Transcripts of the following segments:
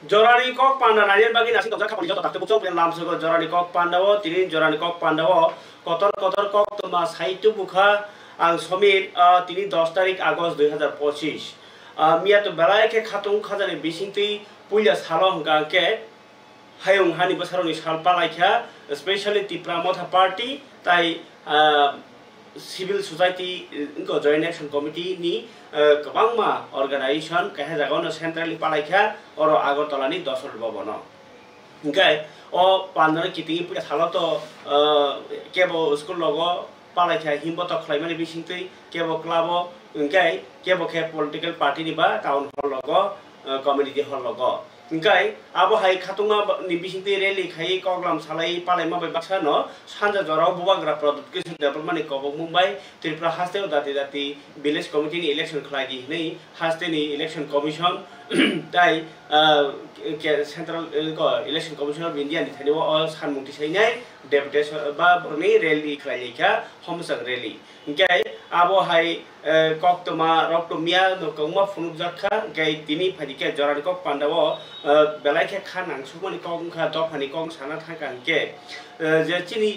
Jorani kok panda najen bagi nasi kok kapal jatuh takte bukso pen lam suko jorani kok pandawo tinin jorani kok pandawo kotor kok tuma saitu buka ang somit tini 10 tarik Agust 2025 Mia tu belai ke khatung khajani bisingti puya salo hangka ke hayung hani basaroni sal palai kha especially ti pramotha party tai civil society ko joint action committee ni kabangma organization kahe jagona centrally palai kha oro agartala ni dosol bobono okay o pandara kitingi puya salo to kebo school logo palai kha himbo to khlaimani bisingti kebo club okay kebo ke political party ni ba town hall logo community hall logo okay abo hai khatunga ni bisingti rally khai koglam salai palai ma bai baksa no sanja jorao bubagra product ke development ni kobok mumbai tripura haste dati dati village committee ni election khlagi nei haste ni election commission tai central election commission of india ni thani o sanmukti sainai deputation ba ni rally khlai kha homsang rally okay abo hai koktoma roktomia no kongma funuk jakha gai tini phadike jorani kok pandawo belai khe khanang sumani kong kha do phani kong sana thakan ke je chini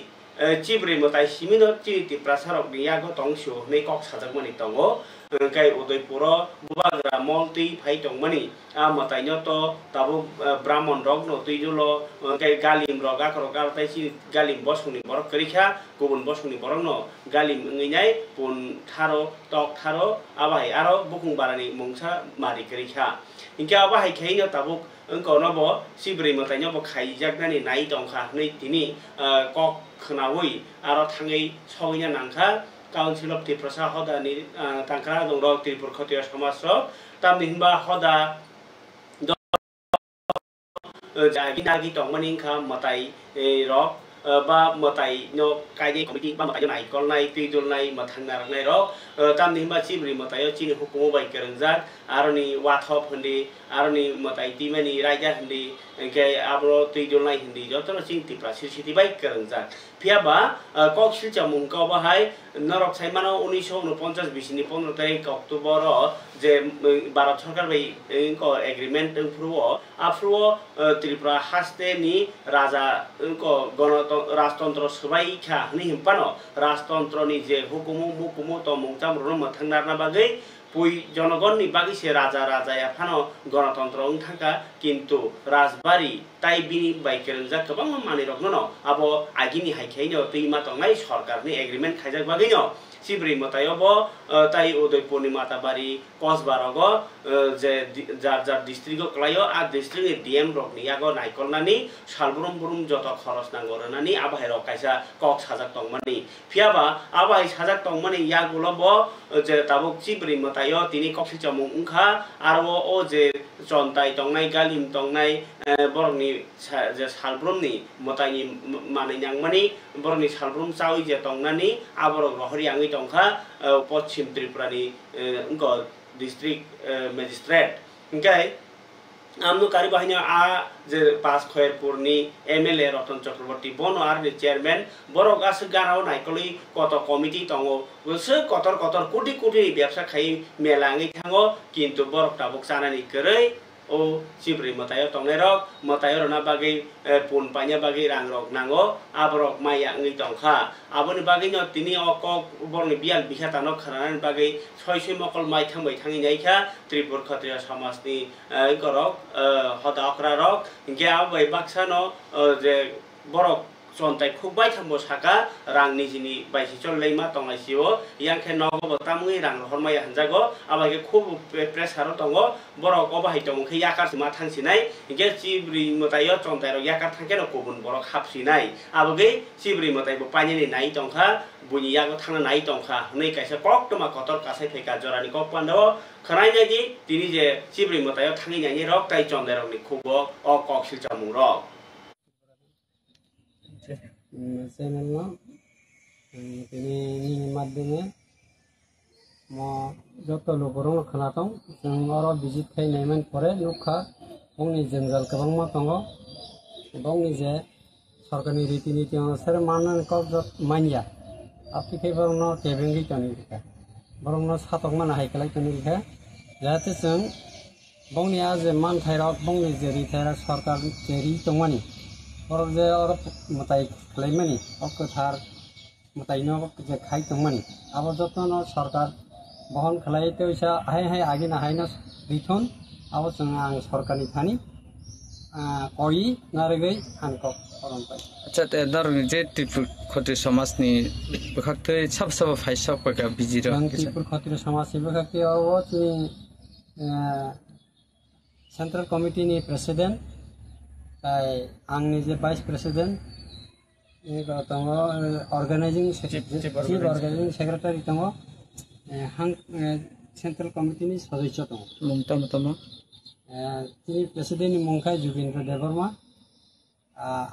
chibri motai simino chini ti prasarok ni yago tongshu nei kok sajakmani tongo kai udaipuro bubagra molti phai tongmani motai no to tabu brahmon rok no tuijulo kai galim rok akro kaltai si galim bosuni borok karikha kubun bosuni borok no galim nginai pun tharo tok tharo abai aro bukung barani mungsa mari karikha inke abai khai no tabu engko no bo sibri motai no bo khai jaknani nai tongkha nei tini kok khnawi aro thangai soginya nangkha Council of Tripura hoda ni tangkara dong rok Tripura khotiya samas rok tam nimba hoda jagi nagi tongmani kha matai rok ba matai no kai committee ba matai nai kol nai tijul nai mathangnar nai rok tam nimba chibri matai chini hukumu bai kerengjak aroni wathop handi aroni matai timani raja handi ke abro tijul nai hindi jotono ching Tripura city bai kerengjak Piaba kok silcha mungka bahai norok saimano 1949 bisini 15 tarik Oktober je Bharat Sarkar bai ko agreement approve Tripura haste ni raja ko rajtantro sabai kha ni himpano rajtantro ni je hukumu to mungcham ron mathangnar na bagai pui জনগণ ni bagi se raja ya phano গণতন্ত্র থাকা কিন্তু রাজবাড়ি তাই বিনি বাইকের যা কবাং মানি রকনো ন আবো আগিনি হাইখাইনো তুইমা তংনাই সরকারনি এগ্রিমেন্ট খাইজাক বাগিনো সিবরি মতায়ব তাই উদয়পুরনি মাতাবাড়ি কসবারগ যে যার ডিস্ট্রিক্ট ক্লাইও আর ডিস্ট্রিক্ট ডিএম রকনি আগো নাইকলনানি সালবরম বরম যত খরচ নাঙ্গরনানি আবাই রকাইসা কক সাজাক তংমানি ফিয়াবা আবাই সাজাক তংমানি ইয়াগুলব যে তাবুক সিবরি মতায় তিনি কক্সি চামুং উংখা আরো ও যে চন্তাই তংনাই গালিম তংনাই বরংনি যে সালব্রমনি মতাইনি মানাই নাংমানি বরংনি সালব্রম চাউই যে তংনানি আবরক রহরি আঙি tongkha Pochim Tripurani engko district magistrate okay amno kari bahanya a je pas khoerpur ni MLA Ratan Chakraborty bono ar ni chairman borok as garao naikoli koto committee tongo gose kotor koti byabsa khai melangi thango kintu borok tabuk sanani kerei o sibri matayo tongnai rok matayo rona bagai pun panya bagai rang rok nango abrok maya ngi tongkha aboni bagai no tini okok borni bial bikhatano kharanan bagai soisoi mokol mai thangbai thangi naikha Tripura Khatriya Samasni gorok hoda okra rok inge abai baksano je borok chontai khukbai thambo saka rang nijini baisi chollaima tongaisio yangkhe nogo botamui rang hormai hanjago abage khub pressure tongo borok obahai tongkhe yakar sima thangsinai inge chibri motayo chontai ro yakar thangke no kubun borok hapsinai abage chibri motai bo paini nai tongkha buni yago thangna nai tongkha nei kaisa koktoma kotor kasai pheka jorani kok pando khanai nagi tini je chibri motayo thangi nai rok tai chondai rok ni khubo o kok silchamung rok channel ini maddome mo joto loborong khanatong jeng oro visit khai naiman pore nukha bongni jenjal kabangma tongo bongni je sarkani riti niti anusare manan kok jot manya apni khai borongno tebengi toni dikha borongno satok mana haikalai toni dikha jate jeng bongni aje man thairok bongni jeri thaira sarkar jeri tongmani or je or mutai khlaimani okathar mutai no je khai tongmani abo jotno sarkar bohon khlai teisa hai agina haina rithon abo jong ang sarkarni thani koi naregai hankok orompai acha te darni je tripur khotri samasni bkhakte sab phaisa ka bijiro tripur khotri samasni bkhakte abo Central Committee ni President, ang ni je Vice President, ini kalau tunggu Chief Organizing Secretary tunggu, hang Central Committee ni sodisya tunggu. Tama. Ini Presiden ni Mungkai Jubindra Debarma,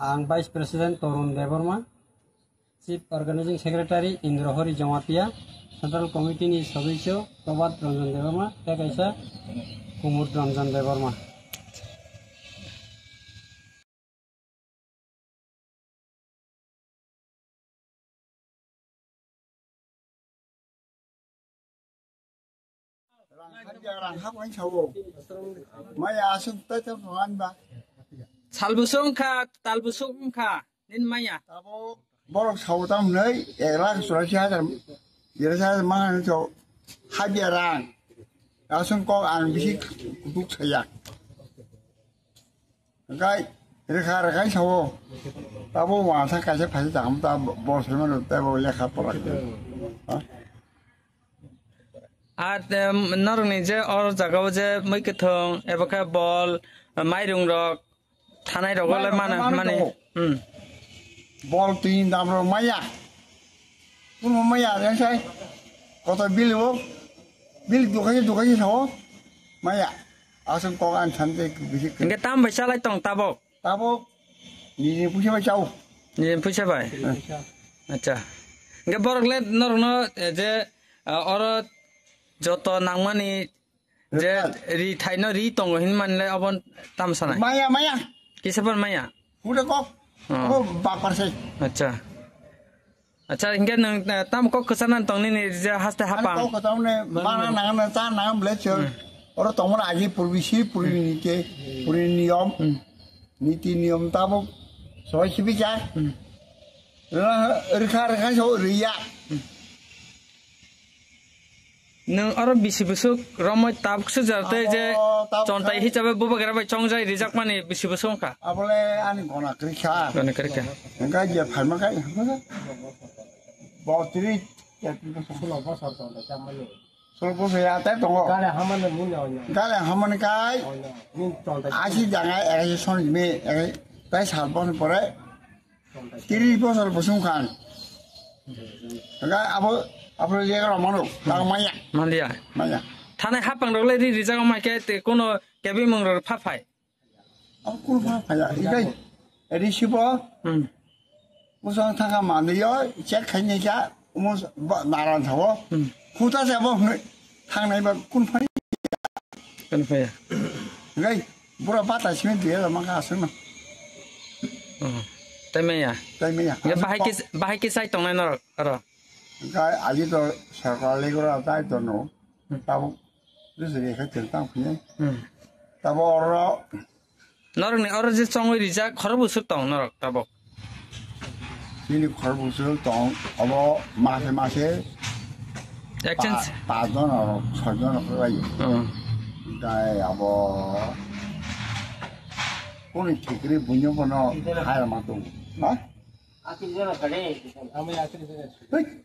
ang Vice President Torun Debarma, Chief Organizing Secretary Indrahori Jamatia, Central Committee ni sodisya Tobat Ranjan Debarma, saya kaisa Kumur Ranjan Debarma. Orang hak orang sawo, maya asum tetap tuan ba. salbusung kha talbusung kha nin maya Tabo borok sawo tam nai, erak surasi ada, jadi mana tu habiarang, asum kau an bisi duk saya. Rekai sawo, tabo wasa kasih pasti jam tabo bor semua tabo lekap porak. আর নরনি যে or জায়গাও যে मैकथं एबा बल माइरं रक थानाय रगले माने bol tin dam ro maya pun maya yang sai kota bil dukai sawo maya asum kau an sante bisi nge tam baisa lai tong tabok tabo ni pusi ba chau ni puisa bai acha nge borokle norno je or joto nangmani je ri thaino ri tong hin manle abon tam sanai maya kisaban maya udah kok oh bakar sai acha inge nang tam kok kesanan tong ni je haste hapang kau kata ne mana nangan ta nangam belajar orang tong mana aji pulisi puli niyom niti niyom tabo soal sibica rekan so ria nung aro bisi busuk romoy tabksu jarte je chontai hisabe bubagara bai chongjai rijak mani bisi busuk kha apole ani gona krikha enggak je phalma kai botri ya solo bosor tonda chamani solo bosor ya ta tongo gale hamane kai asi jangai eri son me eri tai sal bon pore 30 bosor busung khan enggak apa dia kalau mana tak maya थाने हापang रगले रि रिजाग माइके ते कोनो KB मंग र फाफाय aku apa ya ikai eri sibo musa thanga mandiyo cek khanye ja mus naran thawo khuta se bo thang nai ba kun phai ikai bura pata simen dia la manga asuna tameya nge bahai ki sai tong nai nor aro ikai aji to sarkar legora tai to no tabo rusri kha tentang phine tabo oro नरक ने और जे चंगै रिजा खरबुसु तंग नरक तब ini खरबुसु tong abo mase action पादन और छजन खरायो dai abo कोनी ठिकरी बुन्यो बनो हाय मातो हा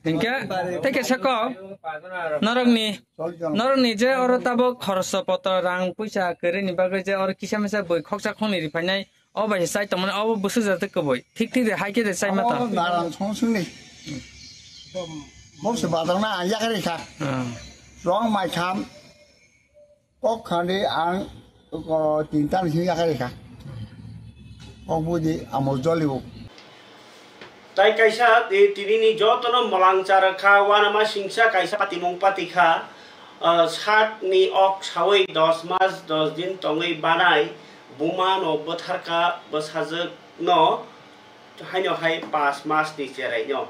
इनके तेके सको नरक नि जे और तब खरस पत्र रां पैसा करे नि बागे जे और किसामेसा बय खक्सा खनि रिफाइनाय अब बाय साइ त माने अब बुसु जाते कबय ठीक हाइके दे साइ माता नारां संसुनि मौसे बादरना आया करे खा रong माइ खाम कक खाने आं को तीनटा हिया करे खा कबुदि आमो जलिबो tai kaisa tini ni jotono malangcara kha wanama singsa kaisa patimong patikha sat ni ok sawai 10 mas 10 din tongai banai buma no botharka bosajak no haino hai 5 mas ni cherai no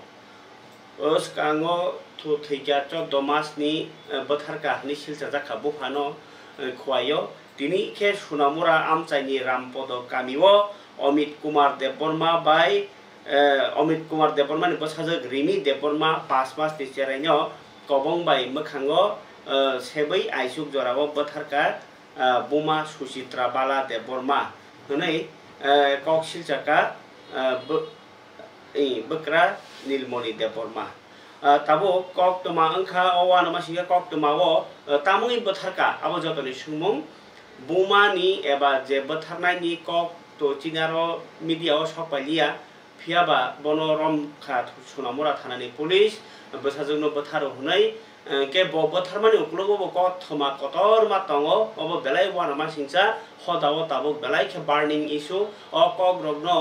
os kango thu thikya 14 mas ni botharka ni silsa jakha bufano khwayo তিনি কে Sonamura আমচাইনি Rampada কামিও Amit Kumar Debbarma by Amit Kumar দেববর্মাनि बसाजोग रिमि देबबर्मा 5 मास नि चेराइनो कबं bye मोखाङो सेबै आइसुक जराव बथारका बुमा Suchitra बाला देबबर्मा हनै कक्सिल जाका बक्रा नीलमणि देबबर्मा ताबो कक्तमा अंखा अवान मासिगा कक्तमावो तामुइ बथारका आबो जतनि सुमुं बुमानि एबा जे बथारनायनि कक तो चिनारो मिडियाव सपालिया फियाबा बनरम खा सुनामुरा थानानि police बसाजोंनो बथारो हुनै के ब बथारमानि उक्लुगो ब कथमा कतर मा तंगो अब बेलाय वाना मा सिंसा हदाव ताबो बेलाय के बार्निंग इशू अ कक रगनो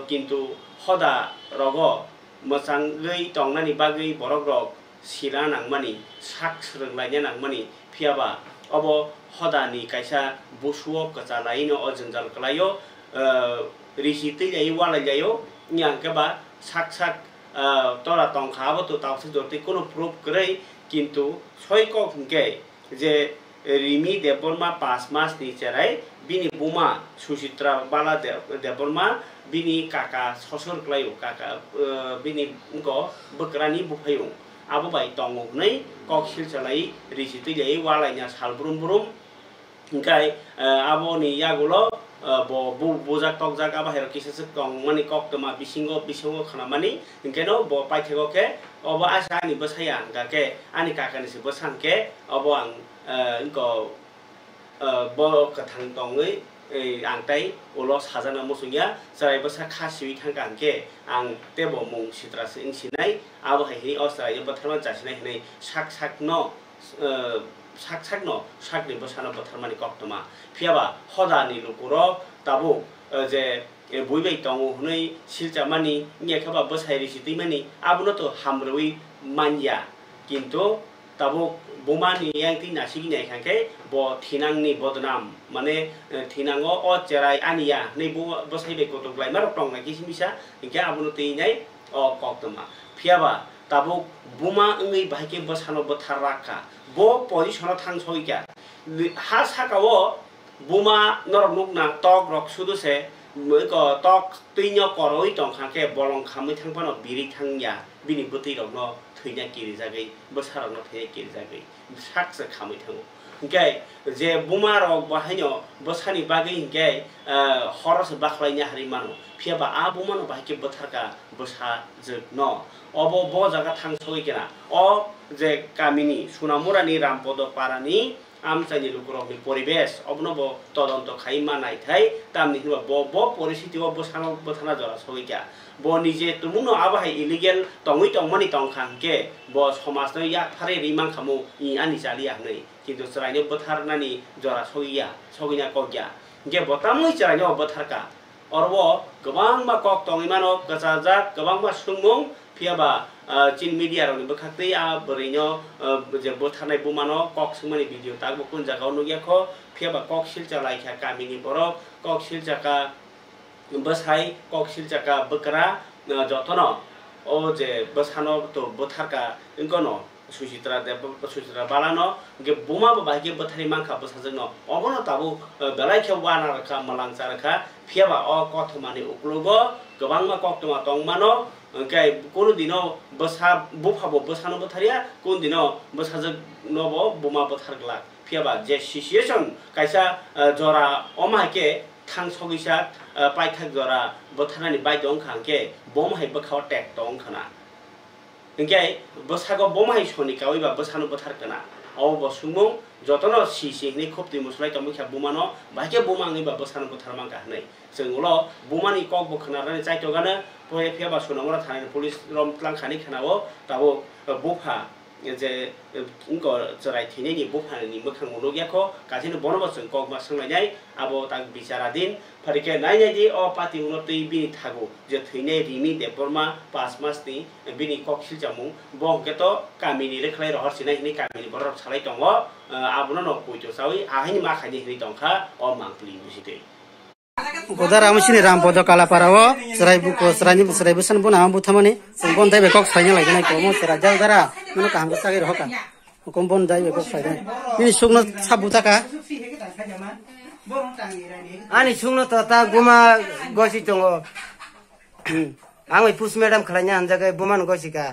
किन्तु हदा रगो मोजाङै तंनानि बागै बरग रग सिरा नांमानि साक सोलोंलायनो नांमानि फियाबा अब हदानि कायसा बुसुओ कचालायनो अजनजाल कलायो रिसितै जायो वालाय जायो न्याकेबा साक साक तोरा तंखाबो तो तावसे जोते कोनो प्रूफ करे किन्तु सयक हुंके जे रिमि देबबर्मा 5 मास नि चेराय बिनि बुमा सुचित्रा बाला देबबर्मा बिनि काका ससुर क्लायो काका बिनि उनको बकरानि बुफायो आबो बाय तंगो नै कक्सिल चलाई रिसितै जायो वालायना सालब्रुम ब्रुम ओंखाय आबोनि यागुलो bo bojak tokjak aba hero kisase tong mani koktoma bisingo khanamani inkeno bo paithego ke obo asa ani bosaya ga ke ani kakani se bosangke obo ang inko bo kathang tongoi angtai ulo sajana musungya sarai bosa khasiwi thangkangke ang tebo mung sitrase ingsinai abo hai osrai botharma jasinai hinai sak no sakni bosana botharmani koktoma phiaba hodani lukuro tabu je buibai tongo hunai silchamani ngekaba bosairi sitimani abuno to hamrui manja kintu tabu bomani yangti nasigi nai khangke bo thinangni bodnam mane thinango o cherai ania nei bosaibe kotoklai marok tong nai kisimisa ingke abuno teinai o koktoma phiaba tabu buma ngai bahike bosano botharaka bo position thang soika ha sakawo buma norok nukna tok rok suduse ko tok tuinyo koroi tong khangke bolong khamui thangpano biri thangya bini buti rok no thuina kiri jagai bosarok no thuina kiri jagai sakse khamui thango hingke je buma rok bahaino bosani bagai hingke horos bakhlaina hari mano phiaba a buma no bahike botharka bosa jek no obo bo jaga thang soikena o যে কামিনী সুনামুরানি রামপদ পারানি আমচাইনি লুকুরকনি পরিবেশ অবনব তদন্ত Khaimah নাইথাই তামনি Hiba ব পরিস্থিতি বসানো বথানা জরা সইকা ব নিজে তুমুনো আবাহাই illegal তংই তংমানি তংখাংকে ব সমাজনো ইয়া ফারে রিমাং খামু ই আনি চালিয়া नै কিন্তু চরাইनो বথারনানি জরা সইया সগিনা কগया गे बतामुइ चराइनो बथारका अरब गोबां मा कक तंगिमानो गजाजाक गोबां मा सुंमुं फियाबा चिन मीडिया रनि बखाखै आ बरैनो जे बथारनाय बुमानो कक सुंमानि भिडियो तागबो कुन जागाव नुगियाखो फियाबा कक सिलचालाइखा कामिनि बरक कक सिलचाका बसाइ कक सिलचाका बकरा जतन ओ जे बसानो तो बथारका इनकोनो सुचित्रा बालानो गे बुमा बाहागे बथारि मांखा बसाजनो अबनो ताबु बेलाइखे वाना रखा मलांचा रखा फियाबा अ कथमानि उक्लुगो गोबांमा कक्तमा तंमानो ओंखाय कोनो दिनो बसा बुफाबो बसानो बथारिया कोन दिनो बसाज नबो बुमा बथारगला फियाबा जे सिचुएशन कायसा जरा अमाके थां सगिसा पाइथाक जरा बथारनानि बायदं खांके बमहाय बखाव टेक दं खाना ओंखाय बसागो बमहाय सनिकावैबा बसानो बथारकना औ बसुमु जतन सिसिनि खोपति मुसलाय तमखा बुमानो बाके बुमाङैबा बसानो बथारमांगा हनै जोंल बुमानि कक बखनारानि चाइतगानो पय फियाबा सोनामरा थानाय पुलिस रम प्लांखानि खानावो ताबो बुफा जे इनको जराय थिनेनि बुफानि मोखां मोनोगियाखो गाजिनो बनबसं कक मा संलायनाय आबो तां बिचारादिन फरिके नायनायदि अ पाति उनतै बिनि थागो जे थैनाय रिमि देबबर्मा 5 मासनि बिनि कक सिलजामु बंकेतो कामिनि रेखलाय रहरसिनाय हिनि कामिनि बरर छलाय दङ आबुनो न पयतो सावै आहायनि माखानि हिनि दंखा अ मांकलि बुजिते गोदार आमसिनि रामपद कालापाराओ सरायबुको सरायबुसन बुना बुथामानि बन दाइ बेकक फाइना लायनाय को मो सरा जाउदारा मनो काम सागै रहका कोम बन दाइ बेकक फाइना नि सुगनो साबुताका Ani sungno to ta guma gosi tongo. Ang pus madam khalanya anjaga buman gosi ka.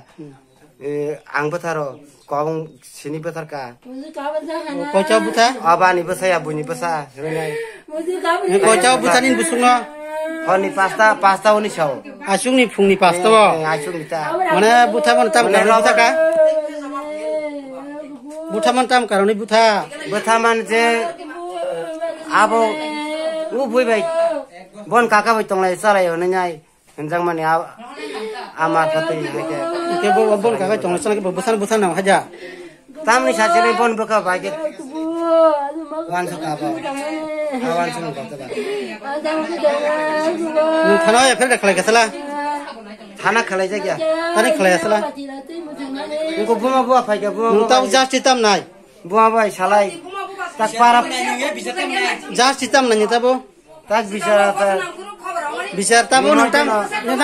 Ang betaro kong sini betar ka. Kocau buta Abani besa ya bunyi besa. Renai. kocau butanin busungno Honi pasta oni sao. asungni phungni pasta bo Asu kita. mane buta mon tam karoni buta ka buta mon tam karoni buta Betaman je abo ubui bai. Bon kakak bai tonglai sarai oni nyai. Enjang mani amar pati hake. ke bo bon ka ka chong sana ke busan busan na haja Tamni sachire bon baka baje. Wan suka ba. Awan sunu ba ta. nu thana ya fer khalai ka sala Thana khalai ja kya. tani khalai sala Unko buma bua phai ka nu buma. tau just tam nai Buma bai salai. Tak para just tam na nyata bo tak bicara ta. bicar ta bo nu tam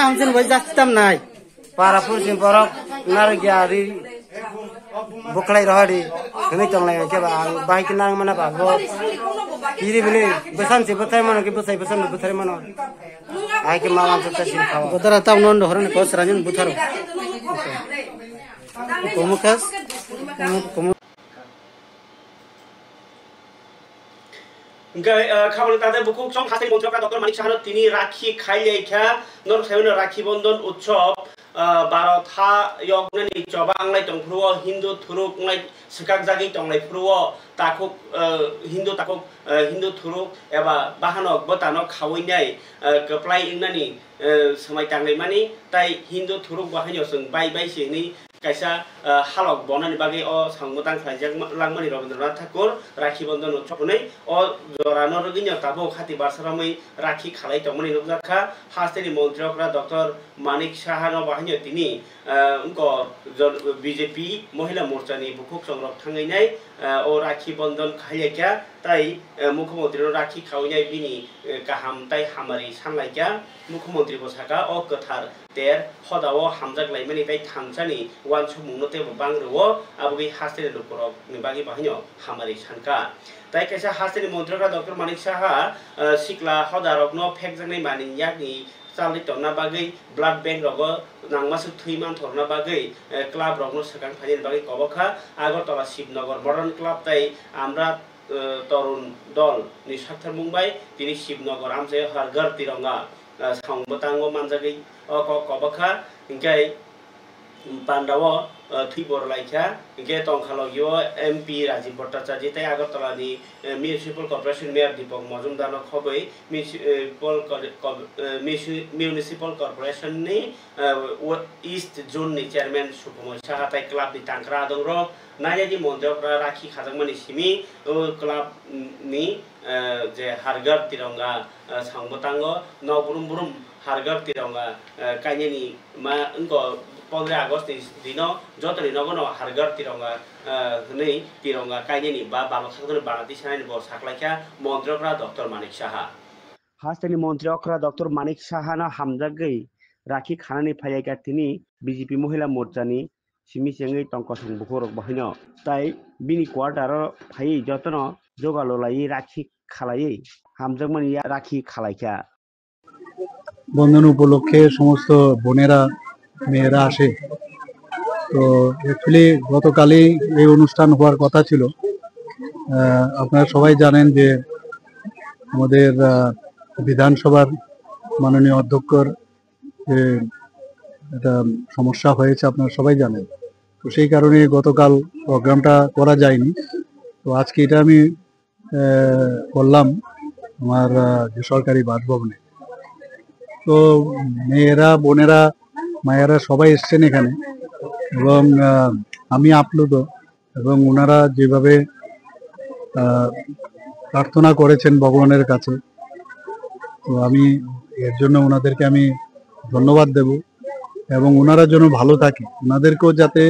hamsin bo just tam nai Para pursin porok nar gyari buklai rohadi kami tonglai ke ba bai kinang mana ba go iri bele besan se betai mana ke besai besan betai mana ai ke malam ta sin khawa bodara ta non do horon ko sranjun butharo komukas komu খাবার তাদের বুকুক song হাসিল মন্ত্রক doctor Manik Saha তিনি রাখি খাইলেখা নর sign Rakhi Bandhan উৎসব भारत हा यगनानि चबा आंलाय तंफ्रुओ हिंदू थुरुक नाय सकाक जागि तंलाय फ्रुओ ताखुक हिंदू थुरुक एबा बाहानक बतानक खावैनाय कप्लाय इंनानि समाय तांनाय मानि ताय हिंदू थुरुक बाहायनो जों बाय बाय सिनि kaisa halok bonani bagi o sangmutan khaijak langmani Rabindranath Thakur rakhi bondon utsobunai o jorano roginya tabo khati barsaramai rakhi khalai tongmani nukjakha hasteni montriokra Dr. Manik Saha no bahanyo tini unko BJP mohila morcha ni bukuk songrok thangainai o rakhi bondon khaiyakya tai mukhyamantri rakhi khawnai bini kaham tai hamari sanlaikya mukhyamantri bosaka o kothar ter hodao hamjak laimani tai thangchani wan sumungno te bangro abogi hasteni lukorok ni bagi bahanyo hamari sanka tai kaisa hasteni montriokra Dr. Manik Saha sikla hodarokno phekjaknai mani yakni salai tongna bagai blood bank rogo nangmasuk thuiman thorna bagai club rogno sakang phaini bagai kobakha Agartala Shivnagar modern club tai আমরা তরুণ দল ni সাক্ষাৎ মুম্বাই তিনি শিবনগর আমসে হারঘর তিরঙ্গা সংবতাঙ্গ মানজাগৈ কবখা ইনকাই পান্ডাও থুইবর লাইখা ইনকে তংখালগিও MP Rajiv Bhattacharya tai Agartala-ni Municipal Corporation Mayor Deepak Majumdar-no khoboi Municipal Corporation ni East Zone ni Chairman Sukumar Saha tai club ni tangkra dongro nayaji montriokra rakhi khajakmani simi club ni je hargar tiranga sangbotango no burum burum hargar tiranga kaineni ma unko 15 August দিনো যতনি নগনো হারগার তিরঙ্গা হनै তিরঙ্গা কাইনেনি বা বারো থাকতনি বানাতি সানানি बर साख्लायखा मन्त्रियकरा doctor Manik Saha हास्टेनि मन्त्रियकरा doctor Manik साहाना हामजागै राखि खानानि फायैका तिनि BJP महिला मोर्चानि सिमिसेङै टंकसं बुखरक बहायनो ताई बिनि quarter फायै जतन जगाललायै राखि खालायै हामजागमानि राखि खालायखा বন্ধন উপলক্ষে সমস্ত বোনেরা মেয়েরা আসে তো অ্যাকচুয়ালি গতকালই এই অনুষ্ঠান হওয়ার কথা ছিল আপনারা সবাই জানেন যে আমাদের বিধানসভার মাননীয় অধ্যক্ষর যে একটা সমস্যা হয়েছে আপনারা সবাই জানেন তো সেই কারণে গতকাল প্রোগ্রামটা করা যায়নি তো আজকে এটা আমি করলাম আমার যে সরকারি বাসভবনে তো মেয়েরা বোনেরা মায়েরা সবাই এসছেন এখানে এবং আমি আপ্লুত এবং ওনারা যেভাবে প্রার্থনা করেছেন ভগবানের কাছে তো আমি এর জন্য ওনাদেরকে আমি ধন্যবাদ দেব এবং ওনারা যেন ভালো থাকে ওনাদেরকেও যাতে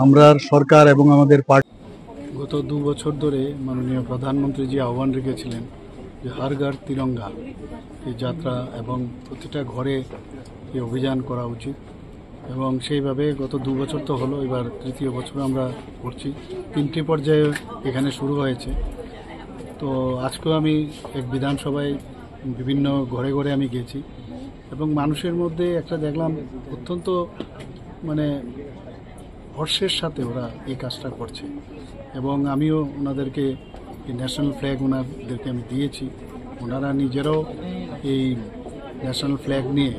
আমরা সরকার এবং আমাদের পার্টি গত 2 বছর ধরে মাননীয় প্রধানমন্ত্রী জি আহ্বান রেখেছিলেন যে হর ঘর তিরঙ্গা এই যাত্রা এবং প্রতিটা ঘরে এই অভিযান করা উচিত এবং সেইভাবে গত 2 বছর তো হলো এবার তৃতীয় বছর আমরা করছি 3টি পর্যায়ে এখানে শুরু হয়েছে তো আজকেও আমি এক বিধানসভায় বিভিন্ন ঘরে ঘরে আমি গেছি এবং মানুষের মধ্যে একটা দেখলাম অত্যন্ত মানে হর্ষের সাথে ওরা এই কাজটা করছে এবং আমিও ওনাদেরকে ন্যাশনাল ফ্ল্যাগ ওনাদেরকে আমি দিয়েছি। ওনারা নিজেরাও এই ন্যাশনাল ফ্ল্যাগ নিয়ে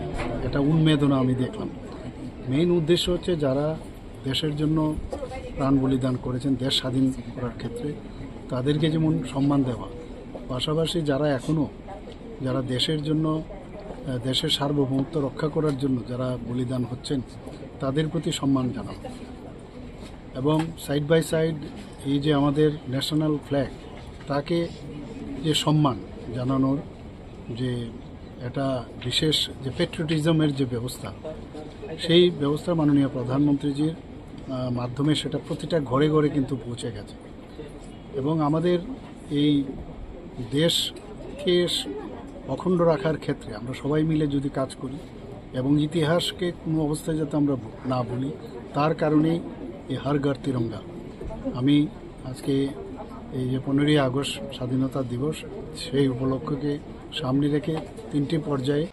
একটা উন্মেদনা আমি দেখলাম। মেইন উদ্দেশ্য হচ্ছে যারা দেশের জন্য প্রাণ বলিদান করেছেন দেশ স্বাধীন করার ক্ষেত্রে তাদেরকে যেমন সম্মান দেওয়া, পাশাপাশি যারা এখনও যারা দেশের জন্য দেশের সার্বভৌমত্ব রক্ষা করার জন্য যারা বলিদান হচ্ছেন তাদের প্রতি সম্মান জানানো এবং সাইড বাই সাইড এই যে আমাদের ন্যাশনাল ফ্ল্যাগ তাকে যে সম্মান জানানোর যে একটা বিশেষ যে পেট্রিয়টিজমের যে ব্যবস্থা সেই ব্যবস্থা মাননীয় প্রধানমন্ত্রীজির মাধ্যমে সেটা প্রতিটা ঘরে ঘরে কিন্তু পৌঁছে গেছে এবং আমাদের এই দেশকে অখণ্ড রাখার ক্ষেত্রে আমরা সবাই মিলে যদি কাজ করি এবং ইতিহাসকে কোনো অবস্থায় যাতে আমরা না ভুলি তার কারণেই এই হর ঘর তিরঙ্গা। আমি আজকে এই যে 15ই আগস্ট স্বাধীনতা দিবস সেই উপলক্ষকে সামনে রেখে 3টি পর্যায়ে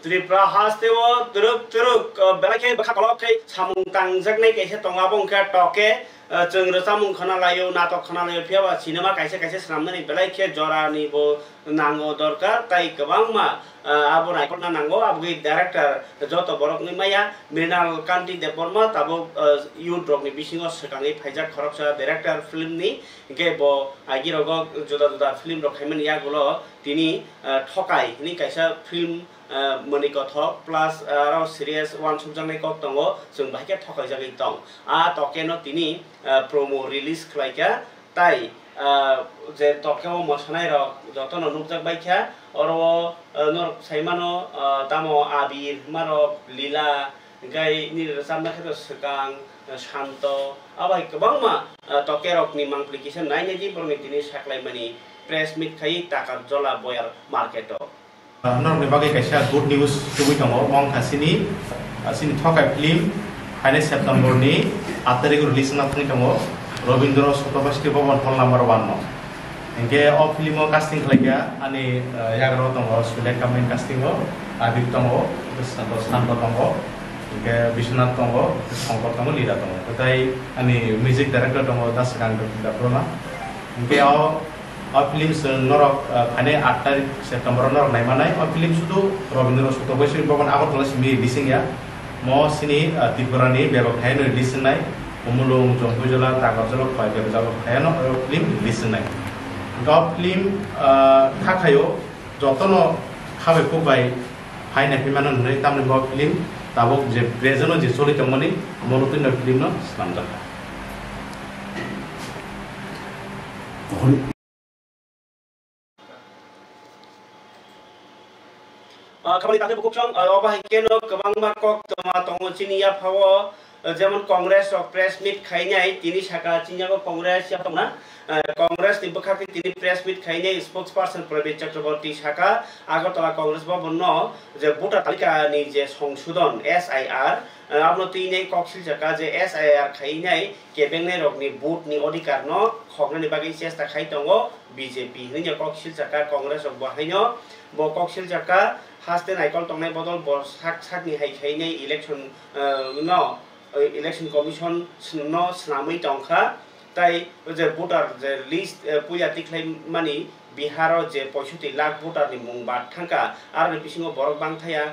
Tripura hastewo turuk belake bakha kolokhe samung tangjak kaise tongabong kha toke chengro samung khana layo natok khana layo phiaba cinema kaise kaise samnani belake jorani bo nango dorkar tai kabangma abo naikona nango abgi director joto borok ni maya Mrinal Kanti Deborma tabo youth rok ni bisingo sekangi phaijak khoroksa director film ni ge bo agirogo joda joda film rok khaiman yagulo tini thokai ni kaisa film money got talk plus around serious one subject like tongo so bahike thokai jagi tong a tokeno tini promo release klaika tai je tokeo mosanai rok jotono nukjak baikha oro nor saimano tamo abir maro lila gai ni samna khato sekang shanto abai kabangma tokerok ni mangplication nai neji borni tini saklai mani press meet khai takar jola boyar marketo Nor ni bagai kaisa good news tubui tongo mong khasini sini thokai film 5 September ni 8 tarik release na thani tongo Robindra Sotobasti Bhavan hall number 1 no engge of film casting khlaiya ani yagro tongo select campaign casting o adip tongo santo tongo engge Bishnath tongo Shankar tongo lira tongo tai ani music director tongo Dasgang Daprona engge film norok ane 8 tarik September norok naimanai film sudu Robindra Sotobasti Bhavan Agartala simi releasing ya mo sini Tripura ni bebak haino release nai umulung jongpujala tagarjala khoi bebjalo haino film release nai dop film thakayo jotono khabe kubai haina pimano nai tamni bo film tabok je present je solitomoni monotin film no slamda kembali tadi buku cong apa hikeno kebang makok toma tongo cini ya pawo যেমন কংগ্রেস ও press meet খাইনাই তিনি শাখা চিনিয়াগো Congress ya tongna Congress ni bkhati তিনি press meet খাইনাই spokesperson Prabir Chakraborty শাখা আগরতলা কংগ্রেস ভবন যে ভোটার তালিকা ni যে সংশোধন SIR আপনো তিনে কক্সিল জাকা যে SIR খাইনাই কেবেংনে রকনি ভোট ni অধিকার ন খগনি বাগি চেষ্টা খাই তঙ্গো বিজেপি ni কক্সিল জাকা কংগ্রেস ও বাহাইনো ব কক্সিল জাকা হাসতে নাইকল তংনাই বদল ব সাক সাকনি হাই খাইনাই ইলেকশন ন election commission no snamui tongkha tai je voter je list puya tiklai mani Bihar je 65 lakh voter ni mung bat thangka ar ni bisingo borok bang thaya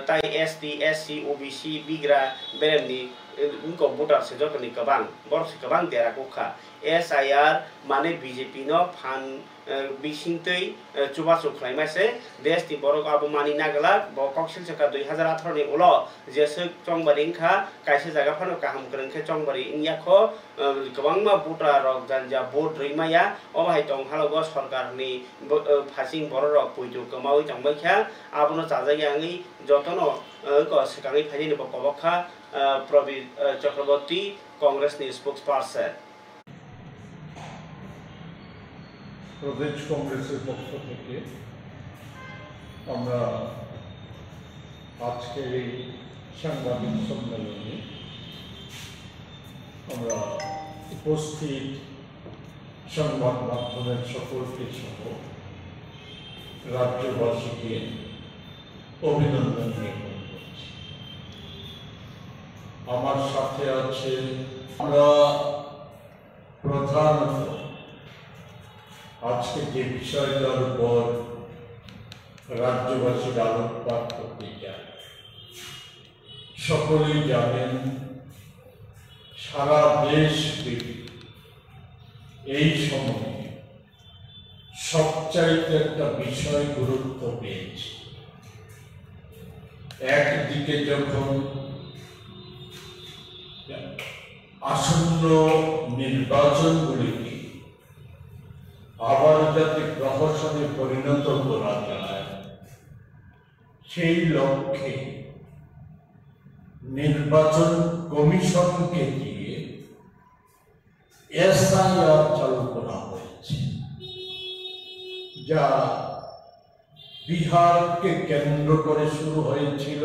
tai ST SC OBC bigra bereni unko voter se jotoni kabang borok se kabang dera kokha SIR mane BJP no phan bisingtei chubasu khlaimase desh ti borok abo mani nagala bo koksil chaka 2018 ni ulo je se chongbaring kha kaise jaga phano kaham kreng khe chongbari ingya kho kabangma voter rok janja vote reimaya obai tong halogo sarkar ni phasing borok rok puitu kamawi tongbai kha abono chajai angi jotono ko sekangi phajini ni bokobakha Probir Chakraborty Congress ni spokesperson প্রদেশ কংগ্রেসের পক্ষ থেকে আমরা আজকের এই সাংবাদিক সম্মেলনে আমরা উপস্থিত সংবাদ মাধ্যমের সকলকে সহ রাজ্যবাসীকে অভিনন্দন জ্ঞাপন করছি। আমার সাথে আছে আমরা প্রধানত আজকে যে বিষয়টার উপর রাজ্যবাসীর আলোকপাত করতে চায়, সকলেই জানেন সারা দেশ এই সময়ে সবচাইতে একটা বিষয় গুরুত্ব পেয়েছে। একদিকে যখন আসন্ন নির্বাচনগুলিকে আবার যাতে প্রহসনে পরিণত করা যায়, সেই লক্ষ্যে নির্বাচন কমিশনকে দিয়ে এসআইআর চালু করা হয়েছে, যা বিহারকে কেন্দ্র করে শুরু হয়েছিল।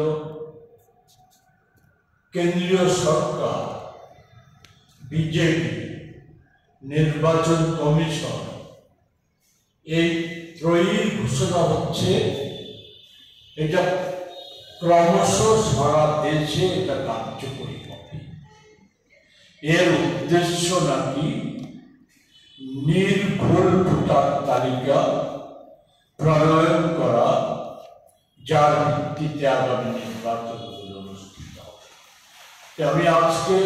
কেন্দ্রীয় সরকার, বিজেপি, নির্বাচন কমিশন, এই ত্রয়ীর ঘোষণা হচ্ছে এটা ক্রমশ সারা দেশে এটা কার্যকরী হবে। এর উদ্দেশ্য নাকি নির্ভুল ভোটার তালিকা প্রণয়ন করা, যার ভিত্তিতে আগামী নির্বাচনগুলো অনুষ্ঠিত হবে। আমি আজকে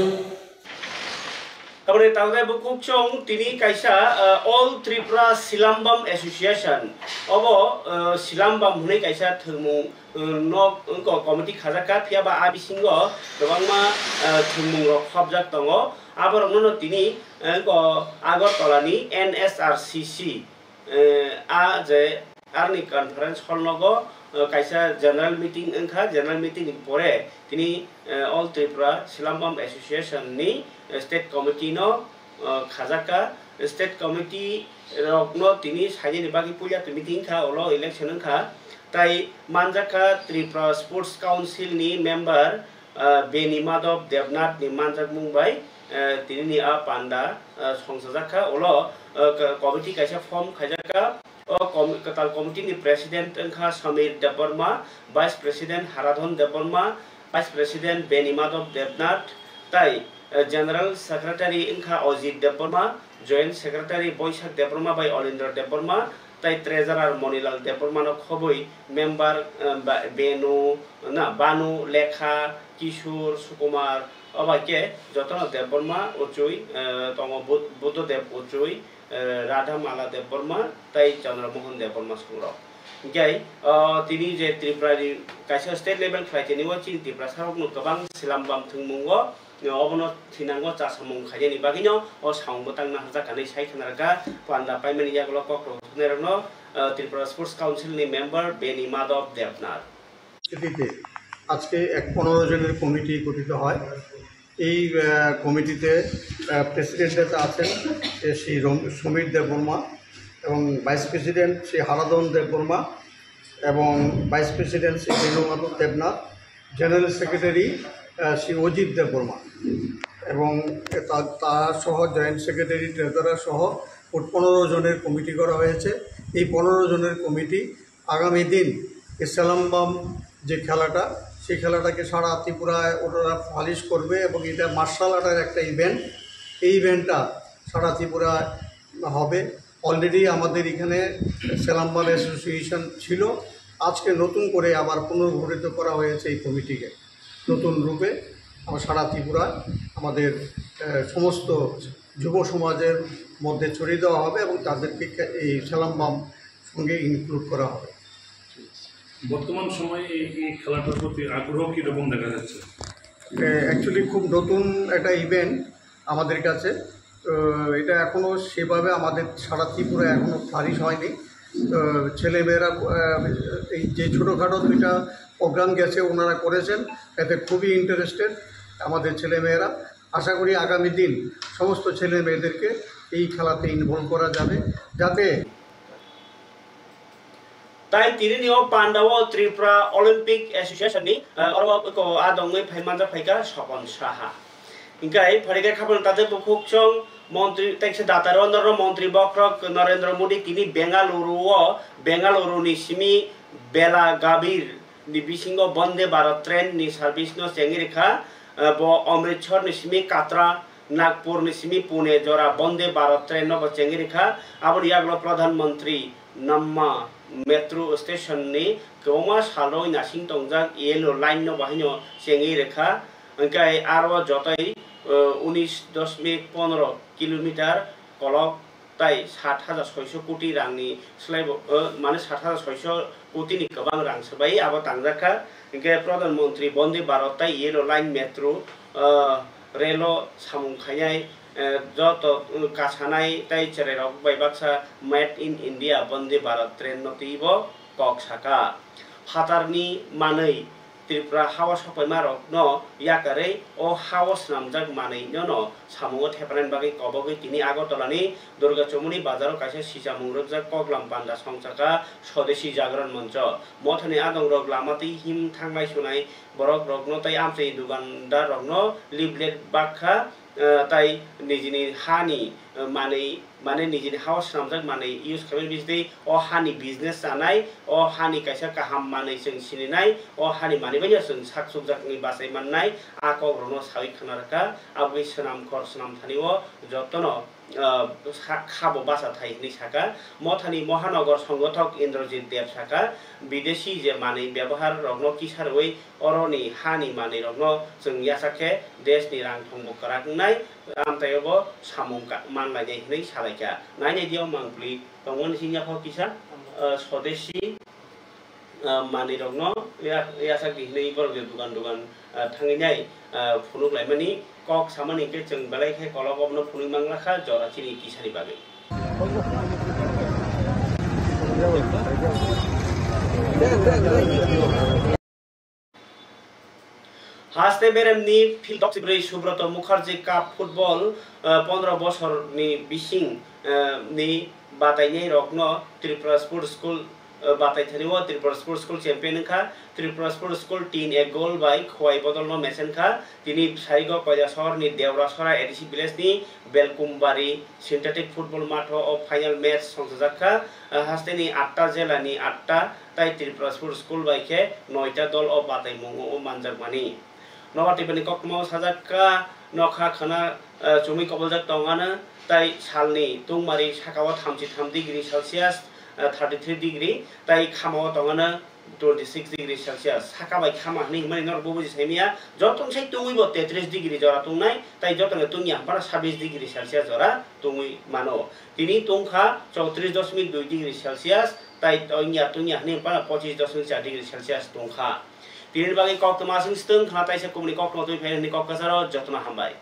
তারপরে তাহলে বুকুক চং তিনি কাইসা all Tripura Silambam association of Silambam হনে কাইসা থমু নক কমিটি খাজাকা ফিয়াবা আবিসিঙ্গ গোबांमा থমু রক সাবজেক্ট দङ আবরनो তিনি আগরতলানি NSRCC आ जे आरनि कन्फारेन्स हलनगो काइसा जनरल मीटिंग अंखा जनरल मीटिंग परे तिनी ऑल त्रिपुरा सिलामबाम एसोसिएशन नि स्टेट कमिटी नो खाजाका स्टेट कमिटी रकनो तिनी साइनि बाकी पुया मीटिंग खा ओलो इलेक्शन खा ताई मानजाका त्रिपुरा स्पोर्ट्स काउंसिल नि मेंबर बेनी माधव देवनाथ नि मानजाक मुंबाई तिनी नि आ पांडा संसजाका ओलो कमिटी काइसा फॉर्म खाजाका कताल कमिटी नि प्रेसिडेंट अंखा Samir Debbarma, vice president Haradhan Debbarma, vice president Beni Madhab Debnath, ताई जनरल सेक्रेटरी अंखा अजित देबबर्मा, जॉइंट सेक्रेटरी बैसाख देबबर्मा बाय अलिंदर देबबर्मा, ताई ट्रेजरार मणिलाल देबबर्मा न खबई मेंबर बेनु ना बानु लेखा किशोर सुकुमार अबाके जतन देबबर्मा उचुई तंग बुद्धदेव उचुई राधा माला देबबर्मा ताई चंद्रमोहन देबबर्मा संग्रह गाय तिनी जे त्रिपुरा काइसा स्टेट लेवल फ्लाइटेनि वाचिं त्रिपुरा सारकनो गोबां सिलामबाम थंमुंगो अबनो थिनांगो चासमुं खायनि बागिनो अ साउंबो तांना हाजाखानै साइखनारगा पान्डा पाइमानि यागलो कक्रो नेरनो त्रिपुरा स्पोर्ट्स काउंसिल नि मेंबर बेनी माधव देवनाथ এটিতে আজকে 15 জনের কমিটি গঠিত হয়। এই কমিটিতে প্রেসিডেন্ট আছেন শ্রী সমীর দেববর্মা এবং ভাইস প্রেসিডেন্ট শ্রী হারাধন দেববর্মা এবং vice president Shri Benu Madhab Debnath, general secretary Shri Ajit Debbarma এবং তার সহ জয়েন্ট সেক্রেটারি ট্রেজারার সহ 15 জনের কমিটি করা হয়েছে। এই 15 জনের কমিটি আগামী দিন সিলামবাম যে খেলাটা, সেই খেলাটাকে সারা ত্রিপুরায় ওনারা পালিশ করবে এবং এটা মার্শাল আর্টের একটা ইভেন্ট। এই ইভেন্টটা সারা ত্রিপুরায় হবে। অলরেডি আমাদের এখানে সিলামবাম অ্যাসোসিয়েশন ছিল, আজকে নতুন করে আবার পুনর্গঠিত করা হয়েছে এই কমিটিকে নতুন রূপে। আমার সারা ত্রিপুরায় আমাদের সমস্ত যুব সমাজের মধ্যে ছড়িয়ে দেওয়া হবে এবং তাদেরকে এই সিলামবাম সঙ্গে ইনক্লুড করা হবে। বর্তমান সময়ে এই খেলাটার প্রতি আগ্রহ কীরকম দেখা যাচ্ছে? অ্যাকচুয়ালি খুব নতুন একটা ইভেন্ট আমাদের কাছে, এটা এখনও সেভাবে আমাদের সারা ত্রিপুরায় এখনও ফ্লারিশ হয়নি। ছেলেমেয়েরা এই যে ছোটোখাটো দুইটা প্রোগ্রাম গেছে ওনারা করেছেন, এতে খুবই ইন্টারেস্টেড আমাদের ছেলেমেয়েরা। আশা করি আগামী দিন সমস্ত ছেলে মেয়েদেরকে এই খেলাতে ইনভলভ করা যাবে, যাতে ताई तिनी नियो पांडावो त्रिपुरा ओलंपिक एसोसिएशन नि अरबा को आदंगै फाइमानजा फाइका सपन साहा इंगाय फरेगे खापन ताजे बुखुक चंग মন্ত্রী তাইছে দাতার মন্ত্রী বক্রক নরেন্দ্র মোদী তিনি বেঙ্গালুরুনি সিমি বেলা গাবির ni bisingo bonde bharat train ni service no sengirikha bo Amritsar ni simi Katra Nagpur ni simi Pune jora bonde bharat train no sengirikha aboni yaglo pradhan mantri namma metro station ni koma saloi nasing tongjak yellow line no bahino sengirikha angkai aro jotai 19.15 kilometer kolok তাই 7,600 কোটি রাংনি স্লাইব মানে 7,600 কোটি ni गोबां रां सोबाय आबो तांजाखा इंके प्रधानमंत्री बंदे भारत ताई येलो लाइन मेट्रो रेलो सामुंखायाय जत कासानाय ताई चेरेरक बायबाक्सा मेड इन इंडिया बंदे भारत ट्रेन नतिबो कक्साका हातारनि मानै त्रिपुरा हावा सफायमारक न याकारे ओ हावस नामजाक मानै न सामुङो थेपनान बागै कबगै तिनि आगरतलानि दुर्गा चौमुनि बाजाराव कासे सिजा मुंरकजाक कगलाम पान्डा संसाका स्वदेशी जागरण मंच मथानि आदं रग लामाति हिम थांनाय सुनाय बरक रगनो ताई आमसे दुकानदार रगनो लिफलेट बाखा ताई निजिनि हानि माने निजिनि हाउस नामजाक माने यूज खालामनाय बिजदि अ हानि बिजनेस जानाय अ हानि कायसा गाहाम माने जों सिनिनाय अ हानि माने बायदि जों साकसुकजाकनि बासाय माननाय आक रनो सावि खानारका आबगै सनाम खर सनाम थानिओ जतन खाबो बासा थाइनि साका मथानि महानगर संगठक इन्द्रजित देव साका विदेशी जे माने व्यवहार रगनो किसारवै अरनि हानि माने रगनो जों यासाखे देशनि रां थंबो कराखनाय आमतायबो सामुंका मानलायनाय हनै सालायका नायनाय दियाव मांप्लि तंगन सिंगाफो किसा स्वदेशी माने रगनो यासाखि हनै बरगे दुकान थांगिनाय फुनुक लायमानि कक सामानि के जों बेलायखे कलबनो फुनुक मांलाखा जराचिनि किसानि बागै हास्ते बेरेमनि फिल्ड सिब्रै सुब्रत मुखार्जी काप फुटबल 15 बोसोरनि बिसिं नि बादायनाय रगनो त्रिपुरा स्पोर्ट स्कुल बातायथानिओ त्रिपुरा स्पोर्ट स्कुल चेम्पियन खा त्रिपुरा स्पोर्ट स्कुल 3 एक गोल बाय खवाय बदलनो मेसेन खा तिनि साइगो कैलासहरनि देवरासरा एडिसि भिलेजनि बेलकुमबारि सिन्थेटिक फुटबल माठो अफ फाइनाल मैच संजाखा हास्तेनि 8टा जिल्लानि 8टा ताई त्रिपुरा स्पोर्ट स्कुल बायखे 9टा दल अफ बातायमुङो मानजाकमानि नवाटिपनि ककमाव साजाक्का नखा खाना चुमी कबलजाक तंगानो ताई सालनि तुंमारि साकावा 33 डिग्री सेल्सियास 33 डिग्री ताई खामाव तंगानो 26 डिग्री सेल्सियास साकाबाय खामा हनै माने नर बुबुजि साइमिया जतन साइ तुंगैबो 33 डिग्री जरा तुंनाय ताई जतन तुंगिया पारा 26 डिग्री सेल्सियास जरा तुंगै मानो तिनि तुंखा 34.2 डिग्री सेल्सियास ताई तुंगिया हनै पारा 25.4 डिग्री सेल्सियास तुंखा तिनि बागै कक्तमासिं स्तं खाना ताइसे कुमनि कक्तमा तुइ फेरनि कक्कासार जतन हामबाय